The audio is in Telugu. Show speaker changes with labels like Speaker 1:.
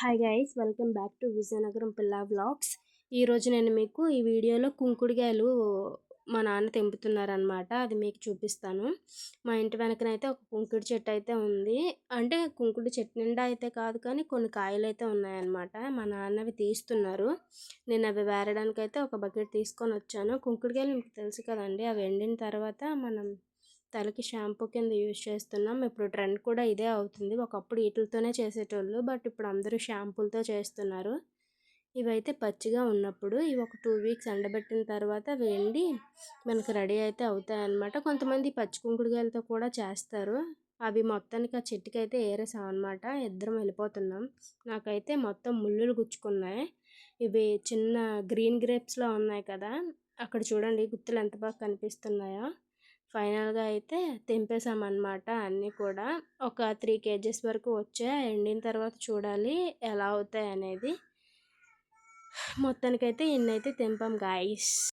Speaker 1: Hi guys, welcome back to Vizianagaram పిల్ల వ్లాగ్స్. ఈరోజు నేను మీకు ఈ వీడియోలో కుంకుడుకాయలు మా నాన్న తెంపుతున్నారనమాట. అది మీకు చూపిస్తాను. మా ఇంటి వెనకనైతే ఒక కుంకుడు చెట్టు అయితే ఉంది. అంటే కుంకుడు చెట్టు నిండా అయితే కాదు, కానీ కొన్ని కాయలు అయితే ఉన్నాయన్నమాట. మా నాన్న అవి తీస్తున్నారు. నేను అవి వేరడానికి అయితే ఒక బకెట్ తీసుకొని వచ్చాను. కుంకుడుకాయలు మీకు తెలుసు కదండి, అవి ఎండిన తర్వాత మనం తలకి షాంపూ కింద యూజ్ చేస్తున్నాం. ఇప్పుడు ట్రెండ్ కూడా ఇదే అవుతుంది. ఒకప్పుడు వీటితోనే చేసేటోళ్ళు, బట్ ఇప్పుడు అందరూ షాంపూలతో చేస్తున్నారు. ఇవైతే పచ్చిగా ఉన్నప్పుడు ఇవి ఒక 2 వీక్స్ ఎండబెట్టిన తర్వాత వెండి మనకు రెడీ అయితే అవుతాయన్నమాట. కొంతమంది పచ్చి కుంకుడుకాయలతో కూడా చేస్తారు. అవి మొత్తానికి ఆ చెట్టుకి అయితే ఏరేసాం అనమాట. ఇద్దరం వెళ్ళిపోతున్నాం. నాకైతే మొత్తం ముళ్ళులు గుచ్చుకున్నాయి. ఇవి చిన్న గ్రీన్ గ్రేప్స్లో ఉన్నాయి కదా, అక్కడ చూడండి గుత్తులు ఎంత బాగా కనిపిస్తున్నాయో. ఫైనల్గా అయితే తెంపేసామన్నమాట. అన్నీ కూడా ఒక 3 కేజెస్ వరకు వచ్చాయి. ఎండిన తర్వాత చూడాలి ఎలా అవుతాయి అనేది. మొత్తానికైతే ఇన్నైతే తెంపాం గాయస్.